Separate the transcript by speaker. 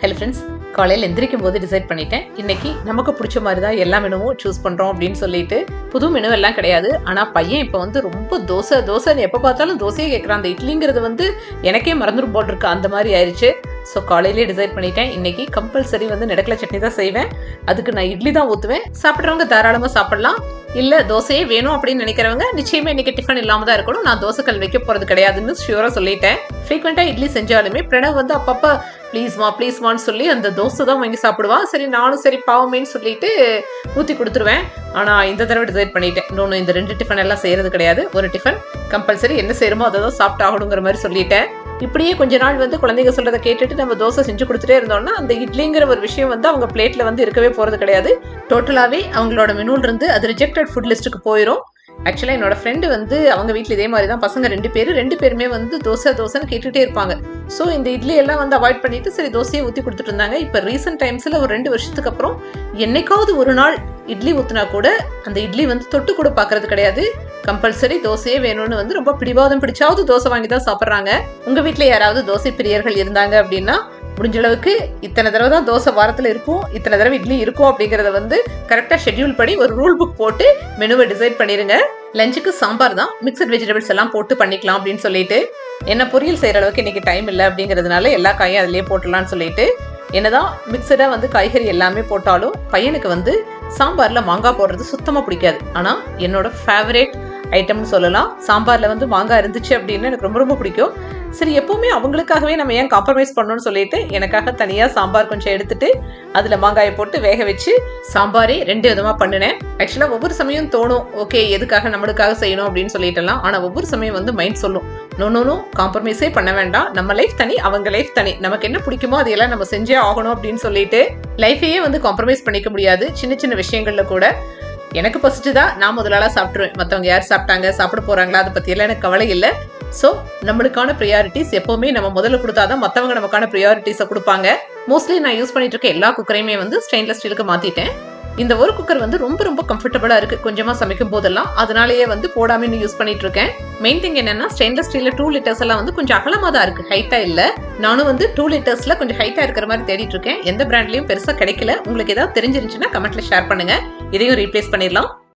Speaker 1: Hello friends, காலையில் எந்திரிக்கும் போது டிசைட் பண்ணிட்டேன் இன்னைக்கு நமக்கு பிடிச்ச மாதிரி தான் எல்லா மெனுவும் சூஸ் பண்ணுறோம் அப்படின்னு சொல்லிட்டு. புது மெனு எல்லாம் கிடையாது. ஆனால் பையன் இப்போ வந்து ரொம்ப தோசைன்னு எப்போ பார்த்தாலும் தோசையே கேட்குறான். அந்த இட்லிங்கிறது எனக்கே மறந்துடும் போல் இருக்கு, அந்த மாதிரி ஆயிடுச்சு. ஸோ காலையிலே டிசைட் பண்ணிட்டேன் இன்னைக்கு கம்பல்சரி நெடக்கலை சட்னி தான் செய்வேன். அதுக்கு நான் இட்லி தான் ஊற்றுவேன். சாப்பிட்றவங்க தாராளமாக சாப்பிடலாம். இல்லை தோசையே வேணும் அப்படின்னு நினைக்கிறவங்க நிச்சயமா இன்னைக்கு டிஃபன் இல்லாமல் தான் இருக்கணும். நான் தோசைக்கல் வைக்க போகிறது கிடையாதுன்னு ஷியூராக சொல்லிட்டேன். ஃப்ரீக்வெண்ட்டாக இட்லி செஞ்சாலுமே பிரணவ் அப்பப்போ ப்ளீஸ்மான்னு சொல்லி அந்த தோசை தான் வாங்கி சாப்பிடுவான். சரி நானும் சரி பாவமேன்னு சொல்லிட்டு ஊற்றி கொடுத்துருவேன். ஆனால் இந்த தடவை டிசைட் பண்ணிட்டேன், இன்னொன்று இந்த 2 டிஃபன் எல்லாம் செய்யறது கிடையாது. ஒரு டிஃபன் கம்பல்சரி என்ன செய்யணுமோ அதை தான் சாப்பிட்டு ஆகணுங்கிற மாதிரி சொல்லிட்டேன். இப்படியே கொஞ்ச நாள் குழந்தைங்க சொல்றதை கேட்டுட்டு நம்ம தோசை செஞ்சு கொடுத்துட்டே இருந்தோம்னா அந்த இட்லிங்கிற ஒரு விஷயம் அவங்க பிளேட்ல இருக்கவே போறது கிடையாது. டோட்டலாவே அவங்களோட மெனுல இருந்து அது ரிஜெக்டட் ஃபுட் லிஸ்ட்டுக்கு போயிடும். ஆக்சுவலா என்னோட ஃப்ரெண்டு அவங்க வீட்டில் இதே மாதிரி தான் பசங்க 2 பேருமே தோசைன்னு கேட்டுட்டே இருப்பாங்க. ஸோ இந்த இட்லி எல்லாம் அவாய்ட் பண்ணிட்டு சரி தோசையை ஊற்றி கொடுத்துட்டு இருந்தாங்க. இப்போ ரீசெண்ட் டைம்ஸ்ல ஒரு 2 வருஷத்துக்கு அப்புறம் என்னைக்காவது ஒரு நாள் இட்லி ஊற்றினா கூட அந்த இட்லி தொட்டு கூட பார்க்கறது கிடையாது. கம்பல்சரி தோசையே வேணும்னு ரொம்ப பிடிவாதம் பிடிச்சாவது தோசை வாங்கி தான் சாப்பிட்றாங்க. உங்க வீட்டில் யாராவது தோசை பிரியர்கள் இருந்தாங்க அப்படின்னா முடிஞ்ச அளவுக்கு இத்தனை தடவை தான் தோசை வாரத்தில் இருக்கும், இத்தனை தடவை இட்லி இருக்கும் அப்படிங்கிறத கரெக்டாக ஷெட்யூல் படி ஒரு ரூல் புக் போட்டு மெனுவை டிசைட் பண்ணிருங்க. லஞ்சுக்கு சாம்பார் தான், மிக்சட் வெஜிடபிள்ஸ் எல்லாம் போட்டு பண்ணிக்கலாம் அப்படின்னு சொல்லிட்டு. என்ன பொரியல் செய்யற அளவுக்கு இன்னைக்கு டைம் இல்லை அப்படிங்கிறதுனால எல்லா காயும் அதிலேயே போட்டுடலாம்னு சொல்லிட்டு என்னதான் மிக்சடா காய்கறி எல்லாமே போட்டாலும் பையனுக்கு சாம்பார்ல மாங்காய் போடுறது சுத்தமா பிடிக்காது. ஆனா என்னோட ஃபேவரேட் ஐட்டம்னு சொல்லலாம். சாம்பார்ல மாங்காய் இருந்துச்சு அப்படின்னு எனக்கு ரொம்ப ரொம்ப பிடிக்கும். சரி எப்பவுமே அவங்களுக்காகவே நம்ம ஏன் காம்ப்ரமைஸ் பண்ணணும்னு சொல்லிட்டு எனக்காக தனியா சாம்பார் கொஞ்சம் எடுத்துட்டு அதுல மாங்காயை போட்டு வேக வச்சு சாம்பாரே 2 விதமா பண்ணினேன். ஆக்சுவலா ஒவ்வொரு சமயம் தோணும் ஓகே எதுக்காக நம்மளுக்காக செய்யணும் அப்படின்னு சொல்லிட்டுலாம். ஆனா ஒவ்வொரு சமயம் மைண்ட் சொல்லும் நோ காம்ப்ரமைஸே பண்ண வேண்டாம், நம்ம லைஃப் தனி அவங்க லைஃப் தனி, நமக்கு என்ன பிடிக்குமோ அதையெல்லாம் நம்ம செஞ்சே ஆகணும் அப்படின்னு சொல்லிட்டு லைஃபையே காம்ப்ரமைஸ் பண்ணிக்க முடியாது. சின்ன சின்ன விஷயங்கள்ல கூட எனக்கு பசிச்சுதான் நான் முதலாளா சாப்பிட்டுருவேன். மற்றவங்க யார் சாப்பிட்டாங்க சாப்பிட போறாங்களா அதை பத்தி எல்லாம் எனக்கு கவலை இல்லை. ஸோ நம்மளுக்கான ப்ரியாரிட்டிஸ் எப்பவுமே நம்ம முதல்ல கொடுத்தாதான் மற்றவங்க நமக்கான ப்ரியாரிட்டிஸை கொடுப்பாங்க. மோஸ்ட்லி நான் யூஸ் பண்ணிட்டு இருக்க எல்லா குக்கரையுமே ஸ்டெயின்லெஸ் ஸ்டீலுக்கு மாத்திட்டேன். இந்த ஒரு குக்கர் ரொம்ப ரொம்ப கம்ஃபர்டபுளா இருக்கு கொஞ்சமா சமைக்கும் போதெல்லாம். அதனாலேயே போடாம இன்னும் யூஸ் பண்ணிட்டு இருக்கேன். மெயின் திங் என்னன்னா ஸ்டெயின்லெஸ் ஸ்டீல்ல 2 லிட்டர்ஸ் எல்லாம் கொஞ்சம் அகலமா தான் இருக்கு, ஹைட்டா இல்ல. நானும் 2 லிட்டர்ஸ்ல கொஞ்சம் ஹைட்டா இருக்கிற மாதிரி தேடிட்டு இருக்கேன். எந்த பிராண்ட்லயும் பெருசா கிடைக்கல. உங்களுக்கு ஏதாவது தெரிஞ்சிருந்துச்சுன்னா கமெண்ட்ல ஷேர் பண்ணுங்க, இதையும் ரீப்ளேஸ் பண்ணிடலாம்.